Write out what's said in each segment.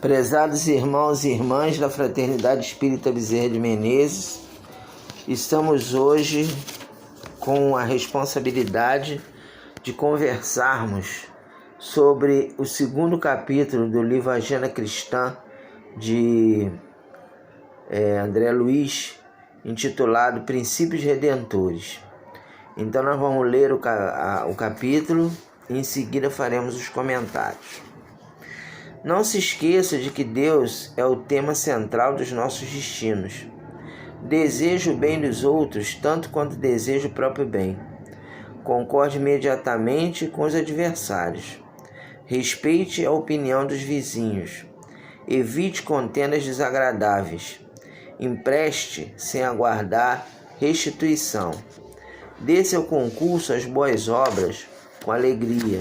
Prezados irmãos e irmãs da Fraternidade Espírita Bezerra de Menezes, estamos hoje com a responsabilidade de conversarmos sobre o segundo capítulo do livro Agenda Cristã de André Luiz, intitulado Princípios Redentores. Então nós vamos ler o capítulo e em seguida faremos os comentários. Não se esqueça de que Deus é o tema central dos nossos destinos. Deseje o bem dos outros tanto quanto deseja o próprio bem. Concorde imediatamente com os adversários. Respeite a opinião dos vizinhos. Evite contendas desagradáveis. Empreste sem aguardar restituição. Dê seu concurso às boas obras com alegria.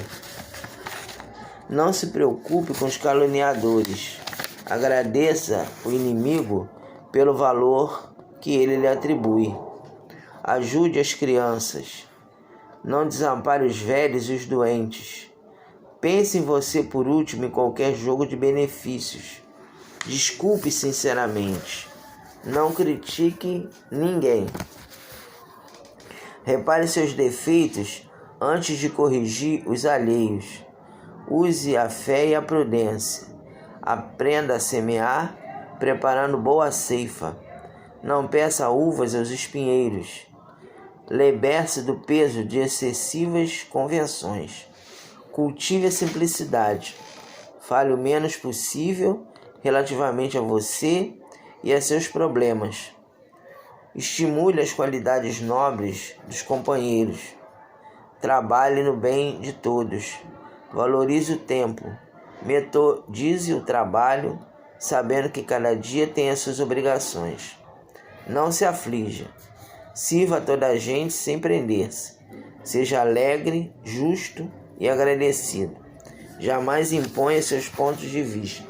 Não se preocupe com os caluniadores. Agradeça o inimigo pelo valor que ele lhe atribui. Ajude as crianças. Não desampare os velhos e os doentes. Pense em você por último em qualquer jogo de benefícios. Desculpe sinceramente. Não critique ninguém. Repare seus defeitos antes de corrigir os alheios. Use a fé e a prudência. Aprenda a semear, preparando boa ceifa. Não peça uvas aos espinheiros. Liberte-se do peso de excessivas convenções. Cultive a simplicidade. Fale o menos possível relativamente a você e a seus problemas. Estimule as qualidades nobres dos companheiros. Trabalhe no bem de todos. Valorize o tempo. Metodize o trabalho, sabendo que cada dia tem as suas obrigações. Não se aflija. Sirva a toda a gente sem prender-se. Seja alegre, justo e agradecido. Jamais imponha seus pontos de vista.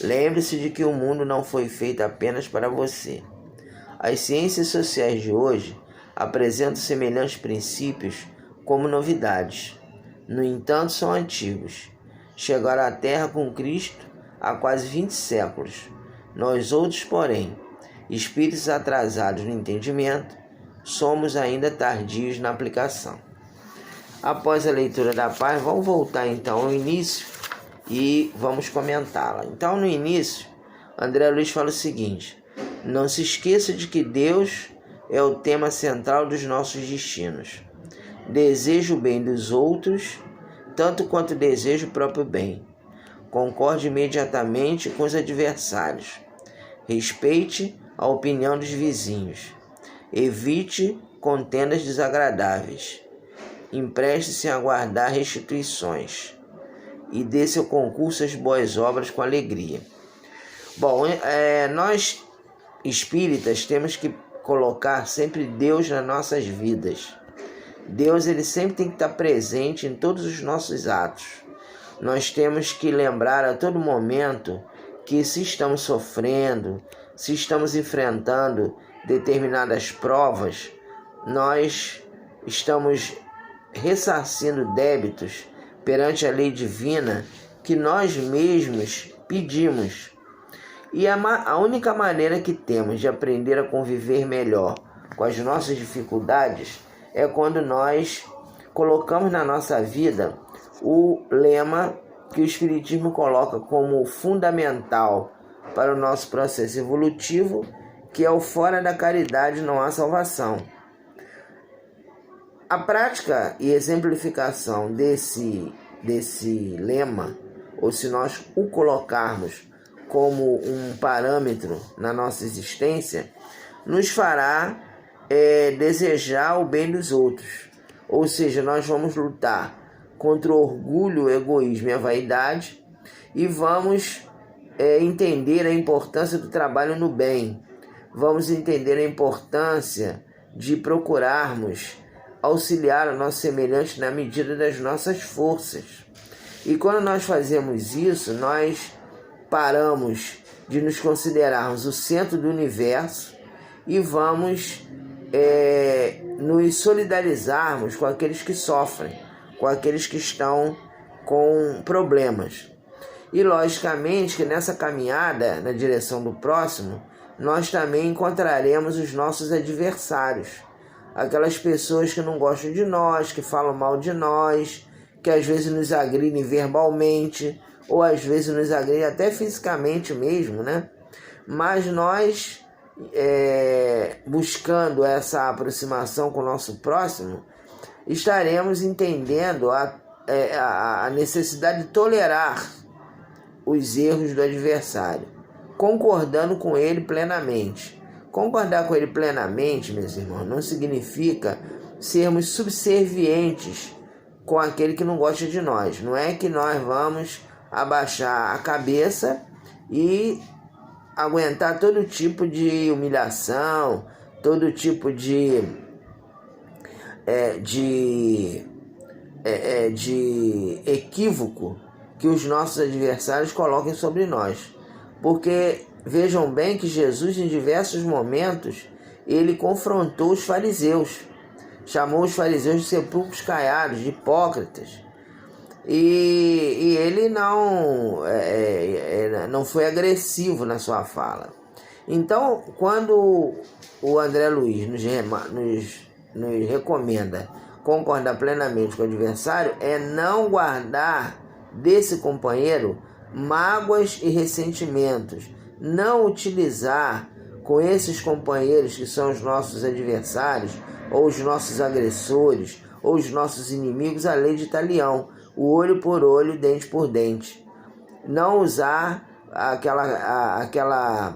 Lembre-se de que o mundo não foi feito apenas para você. As ciências sociais de hoje apresentam semelhantes princípios como novidades. No entanto, são antigos. Chegaram à Terra com Cristo há quase 20 séculos. Nós outros, porém, espíritos atrasados no entendimento, somos ainda tardios na aplicação. Após a leitura da paz, vamos voltar então ao início e vamos comentá-la. Então, no início, André Luiz fala o seguinte: não se esqueça de que Deus é o tema central dos nossos destinos. Deseja o bem dos outros, tanto quanto deseja o próprio bem. Concorde imediatamente com os adversários. Respeite a opinião dos vizinhos. Evite contendas desagradáveis. Empreste sem aguardar restituições. E dê seu concurso às boas obras com alegria. Bom, nós espíritas temos que colocar sempre Deus nas nossas vidas. Deus, ele sempre tem que estar presente em todos os nossos atos. Nós temos que lembrar a todo momento que se estamos sofrendo, se estamos enfrentando determinadas provas, nós estamos ressarcindo débitos perante a lei divina que nós mesmos pedimos. E a única maneira que temos de aprender a conviver melhor com as nossas dificuldades é quando nós colocamos na nossa vida o lema que o Espiritismo coloca como fundamental para o nosso processo evolutivo, que é o fora da caridade não há salvação. A prática e exemplificação desse lema, ou se nós o colocarmos como um parâmetro na nossa existência, nos fará desejar o bem dos outros. Ou seja, nós vamos lutar contra o orgulho, o egoísmo e a vaidade e vamos entender a importância do trabalho no bem. Vamos entender a importância de procurarmos auxiliar o nosso semelhante na medida das nossas forças. E quando nós fazemos isso, nós paramos de nos considerarmos o centro do universo e vamos nos solidarizarmos com aqueles que sofrem, com aqueles que estão com problemas. E logicamente que nessa caminhada na direção do próximo, nós também encontraremos os nossos adversários. Aquelas pessoas que não gostam de nós, que falam mal de nós, que às vezes nos agridem verbalmente, ou às vezes nos agridem até fisicamente mesmo, né? Mas nós, buscando essa aproximação com o nosso próximo, estaremos entendendo a necessidade de tolerar os erros do adversário, concordando com ele plenamente. Concordar com ele plenamente, meus irmãos, não significa sermos subservientes com aquele que não gosta de nós. Não é que nós vamos abaixar a cabeça e aguentar todo tipo de humilhação, todo tipo de equívoco que os nossos adversários coloquem sobre nós. Porque vejam bem que Jesus, em diversos momentos, ele confrontou os fariseus, chamou os fariseus de sepulcros caiados, de hipócritas. E ele não foi agressivo na sua fala. Então, quando o André Luiz nos recomenda concordar plenamente com o adversário, é não guardar desse companheiro mágoas e ressentimentos, não utilizar com esses companheiros que são os nossos adversários, ou os nossos agressores, ou os nossos inimigos, a lei de talião, o olho por olho, dente por dente. Não usar aquela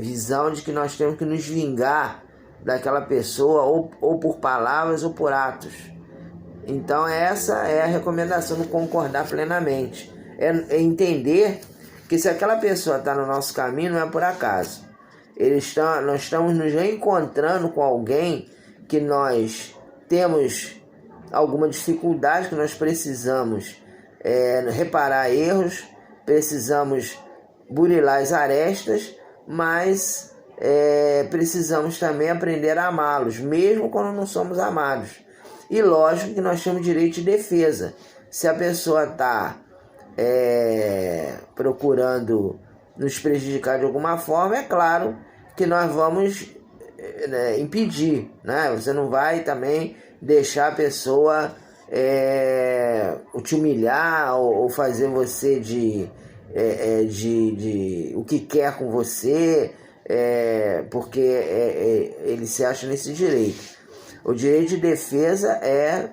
visão de que nós temos que nos vingar daquela pessoa, ou por palavras ou por atos. Então essa é a recomendação do concordar plenamente. É entender que se aquela pessoa está no nosso caminho, não é por acaso. Nós estamos nos reencontrando com alguém que nós temos alguma dificuldade, que nós precisamos reparar erros, precisamos burilar as arestas, mas precisamos também aprender a amá-los, mesmo quando não somos amados. E lógico que nós temos direito de defesa. Se a pessoa está procurando nos prejudicar de alguma forma, é claro que nós vamos impedir, né? Você não vai também deixar a pessoa te humilhar ou fazer você de o que quer com você, porque ele se acha nesse direito. O direito de defesa é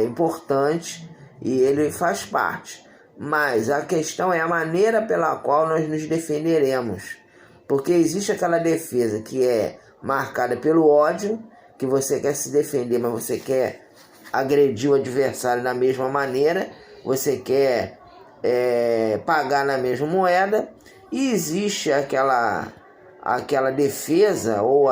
importante e ele faz parte. Mas a questão é a maneira pela qual nós nos defenderemos. Porque existe aquela defesa que é marcada pelo ódio, que você quer se defender, mas você quer agredir o adversário da mesma maneira, você quer pagar na mesma moeda. E existe aquela defesa ou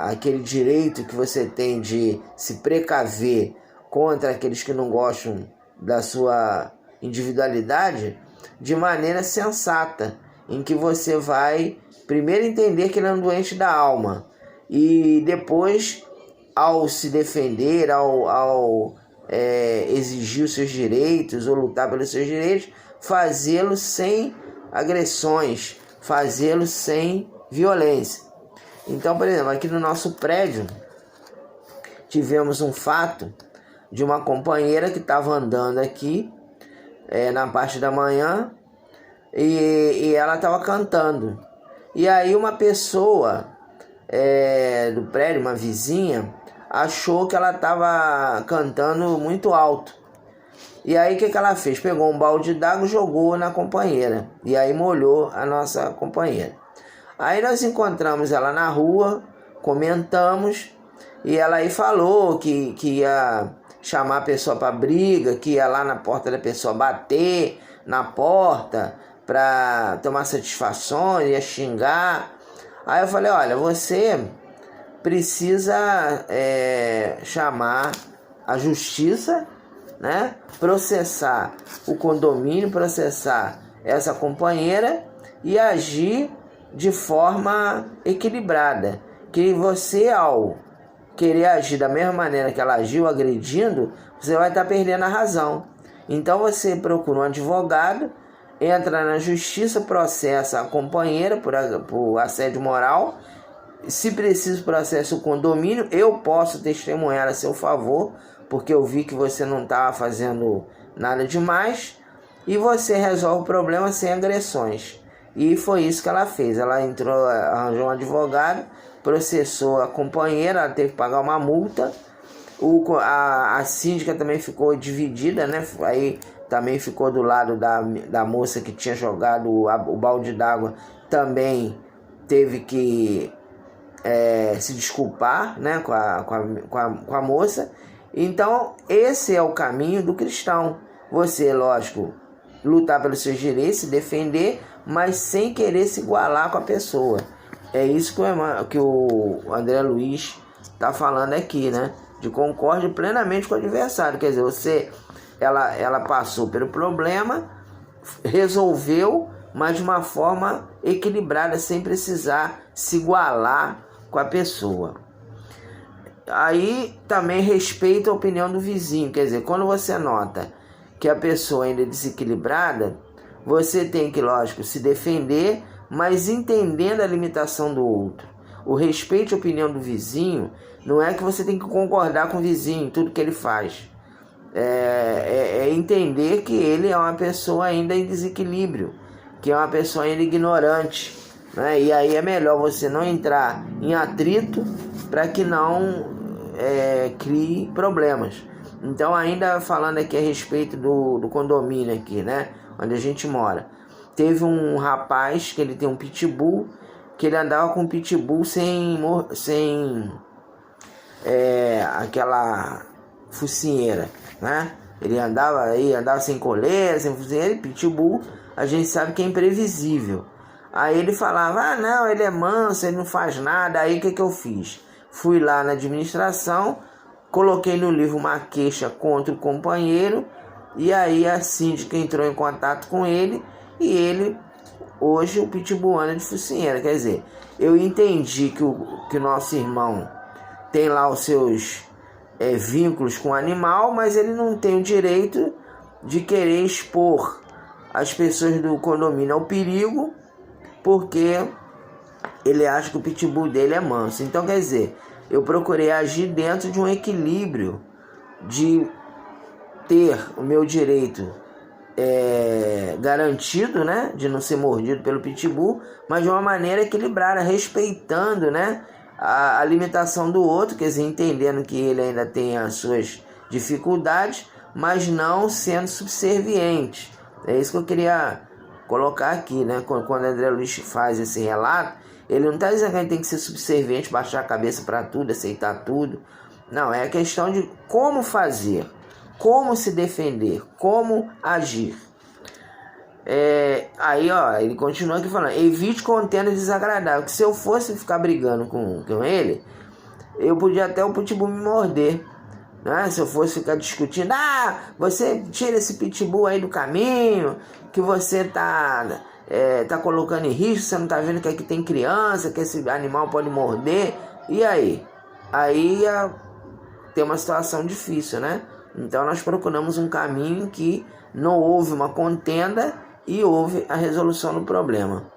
aquele direito que você tem de se precaver contra aqueles que não gostam da sua individualidade de maneira sensata, em que você vai primeiro entender que ele é um doente da alma e depois, ao se defender, ao exigir os seus direitos ou lutar pelos seus direitos, fazê-lo sem agressões, fazê-lo sem violência. Então, por exemplo, aqui no nosso prédio, tivemos um fato de uma companheira que estava andando aqui na parte da manhã e ela estava cantando. E aí uma pessoa do prédio, uma vizinha, achou que ela estava cantando muito alto. E aí o que ela fez? Pegou um balde d'água e jogou na companheira. E aí molhou a nossa companheira. Aí nós encontramos ela na rua, comentamos, e ela aí falou que ia chamar a pessoa para briga, que ia lá na porta da pessoa bater na porta para tomar satisfações, ia xingar. Aí eu falei, olha, você precisa chamar a justiça, né? Processar o condomínio, processar essa companheira e agir de forma equilibrada. Que você, ao querer agir da mesma maneira que ela agiu, agredindo, você vai estar perdendo a razão. Então você procura um advogado, entra na justiça, processa a companheira por assédio moral. Se preciso, processo o condomínio. Eu posso testemunhar a seu favor, porque eu vi que você não estava fazendo nada demais. E você resolve o problema sem agressões. E foi isso que ela fez. Ela entrou, arranjou um advogado, processou a companheira, ela teve que pagar uma multa. A síndica também ficou dividida, né? Aí também ficou do lado da moça que tinha jogado o balde d'água. Também teve que se desculpar, né, com a moça. Então esse é o caminho do cristão. Você, lógico, lutar pelos seus direitos, se defender, mas sem querer se igualar com a pessoa. É isso que o André Luiz está falando aqui, né? De concorde plenamente com o adversário. Quer dizer, ela passou pelo problema, resolveu, mas de uma forma equilibrada, sem precisar se igualar com a pessoa. Aí também respeita a opinião do vizinho. Quer dizer, quando você nota que a pessoa ainda é desequilibrada, você tem que, lógico, se defender, mas entendendo a limitação do outro. O respeito à opinião do vizinho não é que você tem que concordar com o vizinho em tudo que ele faz. É entender que ele é uma pessoa ainda em desequilíbrio, que é uma pessoa ainda ignorante, né? E aí é melhor você não entrar em atrito para que não crie problemas. Então, ainda falando aqui a respeito do condomínio aqui, né, onde a gente mora, teve um rapaz que ele tem um pitbull, que ele andava com pitbull sem aquela focinheira, né? Ele andava sem coleira, sem focinheira. E pitbull, a gente sabe que é imprevisível. Aí ele falava, não, ele é manso, ele não faz nada. Aí o que eu fiz? Fui lá na administração, coloquei no livro uma queixa contra o companheiro, e aí a síndica entrou em contato com ele, e ele, hoje, o pitbull anda de focinheira. Quer dizer, eu entendi que o nosso irmão tem lá os seus vínculos com o animal, mas ele não tem o direito de querer expor as pessoas do condomínio ao perigo, porque ele acha que o pitbull dele é manso. Então, quer dizer, eu procurei agir dentro de um equilíbrio de ter o meu direito garantido, né, de não ser mordido pelo pitbull, mas de uma maneira equilibrada, respeitando, né, a limitação do outro, quer dizer, entendendo que ele ainda tem as suas dificuldades, mas não sendo subserviente. É isso que eu queria colocar aqui, né? Quando André Luiz faz esse relato, ele não está dizendo que a gente tem que ser subserviente, baixar a cabeça para tudo, aceitar tudo. Não, é a questão de como fazer, como se defender, como agir. Aí, ó, ele continua aqui falando, evite contendas desagradáveis, que se eu fosse ficar brigando com ele, eu podia até o pitbull me morder, né? Se eu fosse ficar discutindo, você tira esse pitbull aí do caminho, que você tá colocando em risco, você não tá vendo que aqui tem criança, que esse animal pode morder, e aí? Aí tem uma situação difícil, né? Então nós procuramos um caminho que não houve uma contenda e houve a resolução do problema.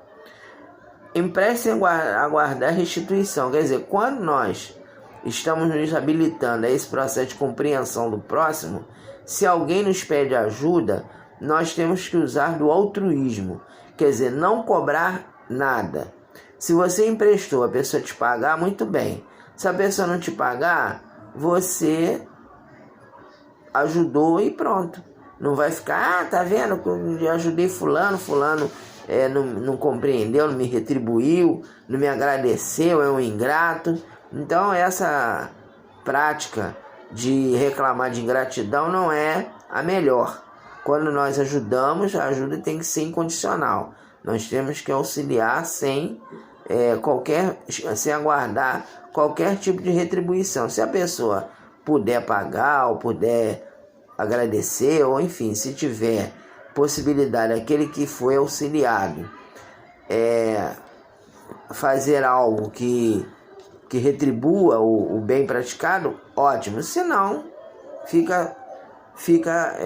Emprestem a guardar restituição. Quer dizer, quando nós estamos nos habilitando a esse processo de compreensão do próximo, se alguém nos pede ajuda, nós temos que usar do altruísmo. Quer dizer, não cobrar nada. Se você emprestou, a pessoa te pagar, muito bem. Se a pessoa não te pagar, você ajudou e pronto. Não vai ficar, tá vendo, eu ajudei fulano não compreendeu, não me retribuiu, não me agradeceu, é um ingrato. Então essa prática de reclamar de ingratidão não é a melhor. Quando nós ajudamos, a ajuda tem que ser incondicional. Nós temos que auxiliar sem aguardar qualquer tipo de retribuição. Se a pessoa puder pagar ou puder agradecer, ou enfim, se tiver possibilidade, aquele que foi auxiliado fazer algo que retribua o bem praticado, ótimo. Se não, fica fica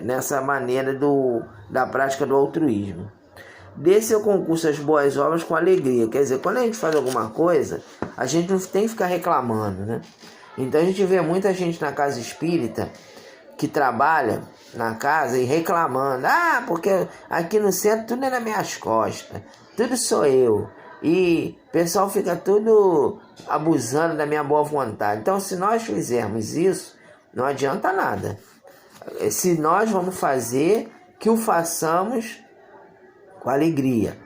nessa maneira da prática do altruísmo. Dê seu concurso às boas obras com alegria. Quer dizer, quando a gente faz alguma coisa, a gente não tem que ficar reclamando, né? Então a gente vê muita gente na casa espírita que trabalha na casa e reclamando. Ah, porque aqui no centro tudo é nas minhas costas, tudo sou eu. E o pessoal fica tudo abusando da minha boa vontade. Então, se nós fizermos isso, não adianta nada. Se nós vamos fazer, que o façamos com alegria,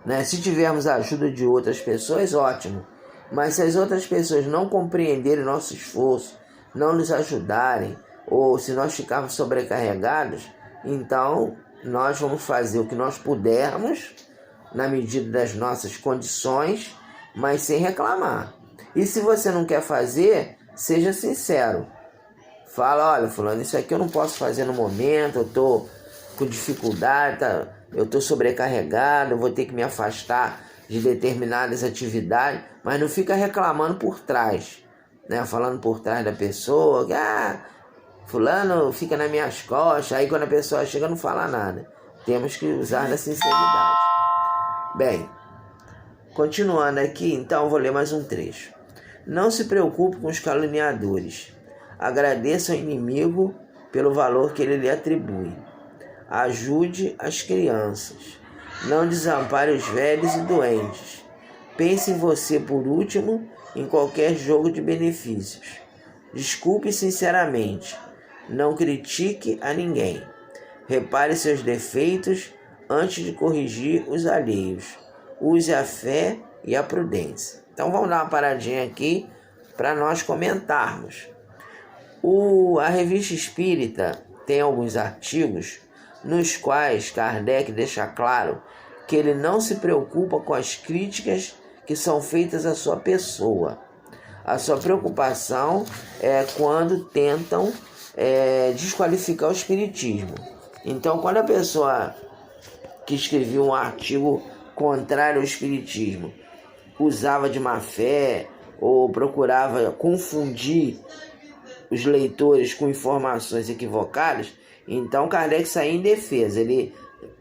né? Se tivermos a ajuda de outras pessoas, ótimo. Mas se as outras pessoas não compreenderem nosso esforço, não nos ajudarem, ou se nós ficarmos sobrecarregados, então nós vamos fazer o que nós pudermos, na medida das nossas condições, mas sem reclamar. E se você não quer fazer, seja sincero. Fala, olha, fulano, isso aqui eu não posso fazer no momento, eu estou com dificuldade, eu estou sobrecarregado, eu vou ter que me afastar de determinadas atividades, mas não fica reclamando por trás, né? Falando por trás da pessoa, que fulano fica nas minhas costas, aí quando a pessoa chega não fala nada. Temos que usar da sinceridade. Bem, continuando aqui, então vou ler mais um trecho. Não se preocupe com os caluniadores. Agradeça ao inimigo pelo valor que ele lhe atribui. Ajude as crianças. Não desampare os velhos e doentes. Pense em você por último em qualquer jogo de benefícios. Desculpe sinceramente. Não critique a ninguém. Repare seus defeitos antes de corrigir os alheios. Use a fé e a prudência. Então vamos dar uma paradinha aqui para nós comentarmos. A Revista Espírita tem alguns artigos nos quais Kardec deixa claro que ele não se preocupa com as críticas que são feitas à sua pessoa. A sua preocupação é quando tentam desqualificar o espiritismo. Então, quando a pessoa que escreveu um artigo contrário ao espiritismo usava de má fé ou procurava confundir os leitores com informações equivocadas, então Kardec saía em defesa. Ele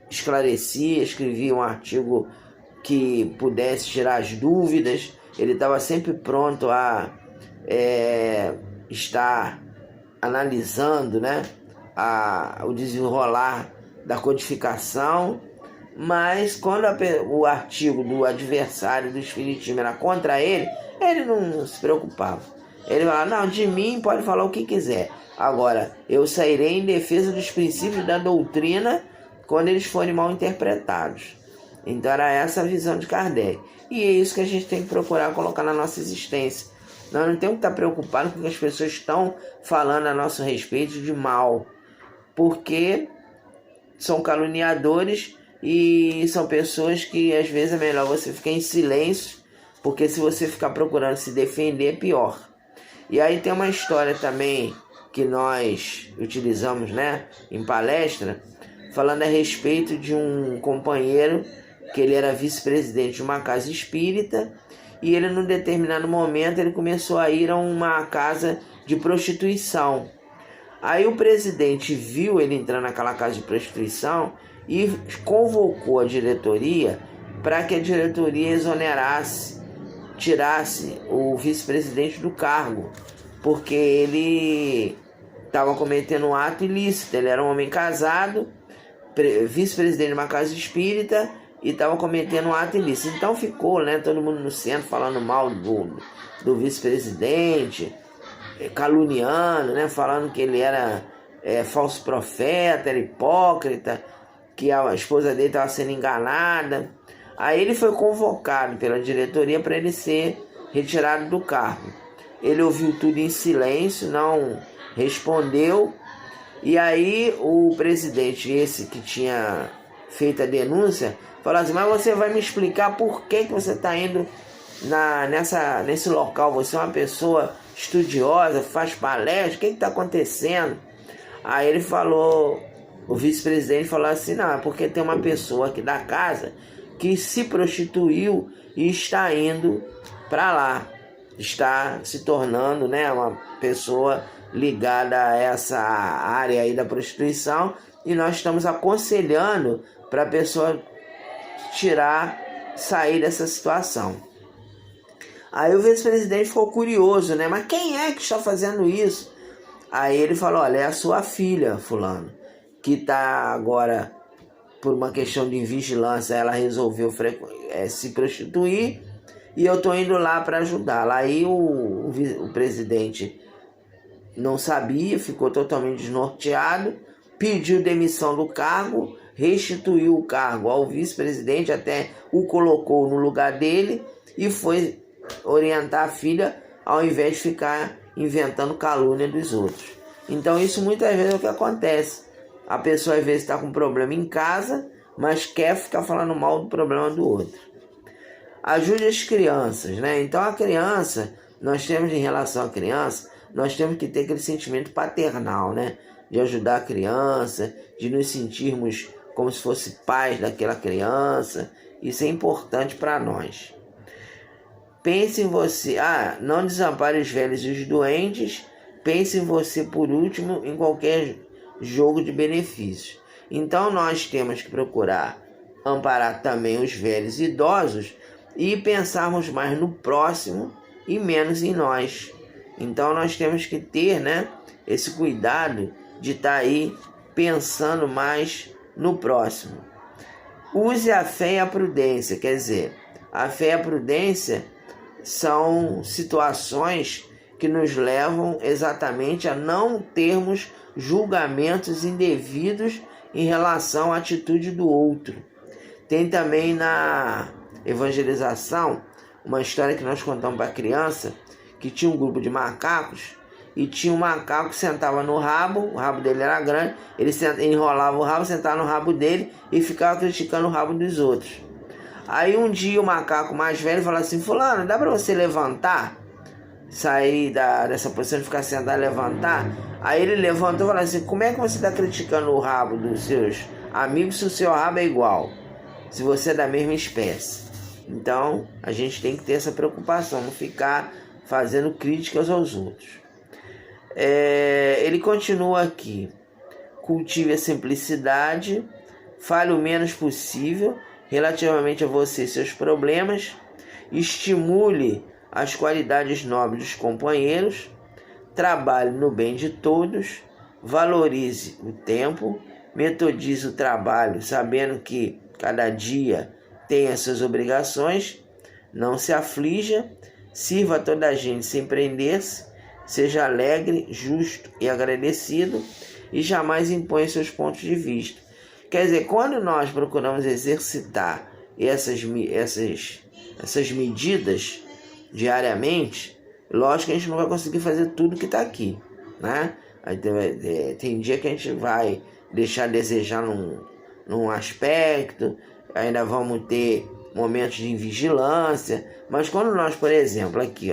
esclarecia, escrevia um artigo que pudesse tirar as dúvidas. Ele estava sempre pronto a estar analisando, né, o desenrolar da codificação. Mas quando o artigo do adversário do espiritismo era contra ele não se preocupava. Ele falava, não, de mim pode falar o que quiser. Agora, eu sairei em defesa dos princípios da doutrina quando eles forem mal interpretados. Então era essa a visão de Kardec. E é isso que a gente tem que procurar colocar na nossa existência. Nós não temos que estar preocupados com o que as pessoas estão falando a nosso respeito de mal. Porque são caluniadores e são pessoas que às vezes é melhor você ficar em silêncio, porque se você ficar procurando se defender é pior. E aí tem uma história também que nós utilizamos, né, em palestra, falando a respeito de um companheiro que ele era vice-presidente de uma casa espírita e ele, num determinado momento, ele começou a ir a uma casa de prostituição. Aí o presidente viu ele entrar naquela casa de prostituição e convocou a diretoria para que a diretoria exonerasse, tirasse o vice-presidente do cargo, porque ele estava cometendo um ato ilícito. Ele era um homem casado, vice-presidente de uma casa espírita, e estava cometendo um ato ilícito. Então ficou, né, todo mundo no centro falando mal do vice-presidente, caluniando, né, falando que ele era falso profeta, era hipócrita, que a esposa dele estava sendo enganada. Aí ele foi convocado pela diretoria para ele ser retirado do cargo. Ele ouviu tudo em silêncio, não respondeu. E aí o presidente, esse que tinha feito a denúncia, falou assim, mas você vai me explicar por que você está indo nesse local? Você é uma pessoa estudiosa, faz palestra, o que está acontecendo? Aí ele falou, o vice-presidente falou assim, não, é porque tem uma pessoa aqui da casa que se prostituiu e está indo para lá, está se tornando, né, uma pessoa ligada a essa área aí da prostituição, e nós estamos aconselhando para a pessoa sair dessa situação. Aí o vice-presidente ficou curioso, né? Mas quem é que está fazendo isso? Aí ele falou, olha, é a sua filha, fulano, que está agora, por uma questão de vigilância, ela resolveu se prostituir, e eu estou indo lá para ajudá-la. Aí o presidente não sabia, ficou totalmente desnorteado, pediu demissão do cargo, restituiu o cargo ao vice-presidente, até o colocou no lugar dele, e foi orientar a filha ao invés de ficar inventando calúnia dos outros. Então isso muitas vezes é o que acontece. A pessoa às vezes está com um problema em casa, mas quer ficar falando mal do problema do outro. Ajude as crianças, né? Então a criança, nós temos em relação à criança, nós temos que ter aquele sentimento paternal, né? De ajudar a criança, de nos sentirmos como se fosse pais daquela criança. Isso é importante para nós. Pense em você. Não desampare os velhos e os doentes. Pense em você, por último, em qualquer jogo de benefícios. Então nós temos que procurar amparar também os velhos e idosos e pensarmos mais no próximo e menos em nós. Então nós temos que ter, né, esse cuidado de estar aí pensando mais no próximo. Use a fé e a prudência, quer dizer, a fé e a prudência são situações que nos levam exatamente a não termos julgamentos indevidos em relação à atitude do outro. Tem também na evangelização uma história que nós contamos para a criança, que tinha um grupo de macacos e tinha um macaco que sentava no rabo, o rabo dele era grande, ele enrolava o rabo, sentava no rabo dele e ficava criticando o rabo dos outros. Aí um dia o macaco mais velho falou assim, fulano, dá para você levantar? Sair dessa posição de ficar sentado e levantar? Aí ele levantou e falou assim, como é que você está criticando o rabo dos seus amigos se o seu rabo é igual? Se você é da mesma espécie. Então a gente tem que ter essa preocupação, não ficar fazendo críticas aos outros. Ele continua aqui, cultive a simplicidade, fale o menos possível relativamente a você e seus problemas, estimule as qualidades nobres dos companheiros, trabalhe no bem de todos, valorize o tempo, metodize o trabalho, sabendo que cada dia tem as suas obrigações, não se aflija, sirva a toda a gente sem prender-se, seja alegre, justo e agradecido e jamais imponha seus pontos de vista. Quer dizer, quando nós procuramos exercitar essas medidas diariamente, lógico que a gente não vai conseguir fazer tudo que está aqui, né? Tem dia que a gente vai deixar a desejar num aspecto, ainda vamos ter momentos de vigilância, mas quando nós, por exemplo, aqui,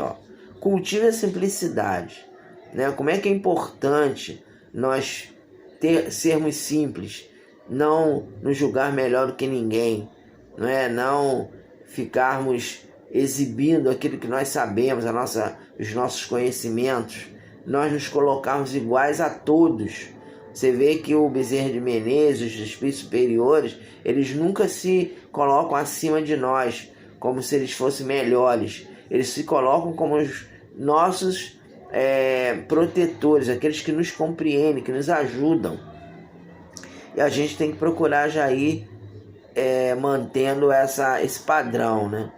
cultive a simplicidade, né? Como é que é importante nós sermos simples, não nos julgar melhor do que ninguém, não ficarmos exibindo aquilo que nós sabemos, os nossos conhecimentos, nós nos colocarmos iguais a todos. Você vê que o Bezerra de Menezes, os espíritos superiores, eles nunca se colocam acima de nós, como se eles fossem melhores. Eles se colocam como os nossos protetores, aqueles que nos compreendem, que nos ajudam. E a gente tem que procurar já ir mantendo esse padrão, né?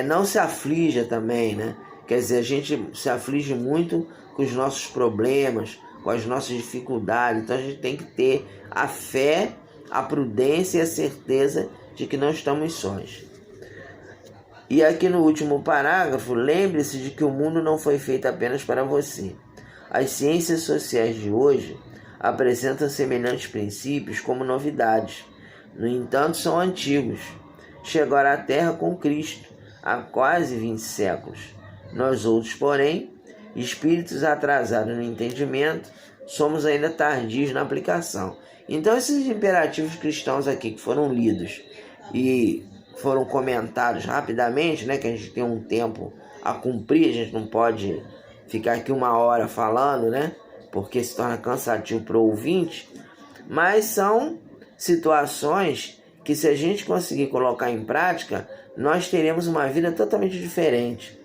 Não se aflija também, né? Quer dizer, a gente se aflige muito com os nossos problemas, com as nossas dificuldades. Então a gente tem que ter a fé, a prudência e a certeza de que não estamos sós. E aqui no último parágrafo, lembre-se de que o mundo não foi feito apenas para você. As ciências sociais de hoje apresentam semelhantes princípios como novidades. No entanto, são antigos. Chegaram à Terra com Cristo há quase 20 séculos. Nós outros, porém, espíritos atrasados no entendimento, somos ainda tardios na aplicação. Então esses imperativos cristãos aqui que foram lidos e foram comentados rapidamente, né, que a gente tem um tempo a cumprir, a gente não pode ficar aqui 1 hora falando, né? Porque se torna cansativo para o ouvinte. Mas são situações que, se a gente conseguir colocar em prática, nós teremos uma vida totalmente diferente.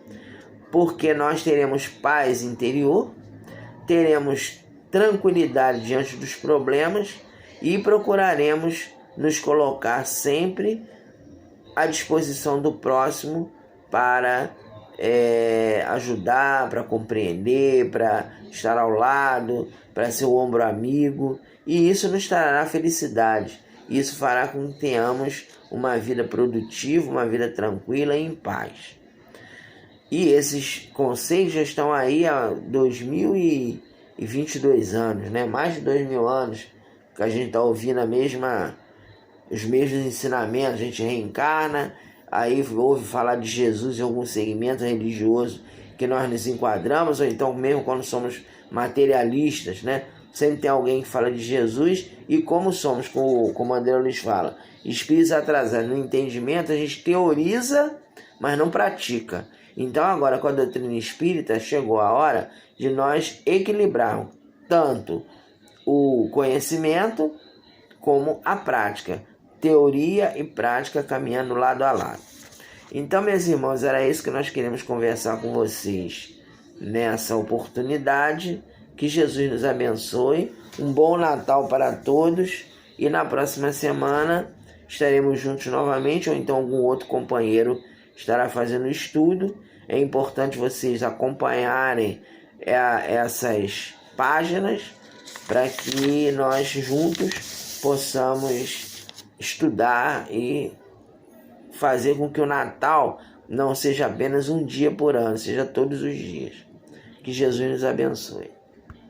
Porque nós teremos paz interior, teremos tranquilidade diante dos problemas e procuraremos nos colocar sempre à disposição do próximo para ajudar, para compreender, para estar ao lado, para ser o ombro amigo. E isso nos trará felicidade. Isso fará com que tenhamos uma vida produtiva, uma vida tranquila e em paz. E esses conceitos já estão aí há 2022 anos, né? Mais de 2000 anos que a gente está ouvindo os mesmos ensinamentos. A gente reencarna, aí ouve falar de Jesus em algum segmento religioso que nós nos enquadramos, ou então mesmo quando somos materialistas, né? Sempre tem alguém que fala de Jesus, e como somos, como o André Luiz fala, espíritos atrasados no entendimento, a gente teoriza, mas não pratica. Então agora, com a doutrina espírita, chegou a hora de nós equilibrarmos tanto o conhecimento como a prática, teoria e prática caminhando lado a lado. Então, meus irmãos, era isso que nós queremos conversar com vocês nessa oportunidade. Que Jesus nos abençoe, um bom Natal para todos, e na próxima semana estaremos juntos novamente, ou então algum outro companheiro estará fazendo estudo. É importante vocês acompanharem essas páginas para que nós juntos possamos estudar e fazer com que o Natal não seja apenas um dia por ano, seja todos os dias. Que Jesus nos abençoe.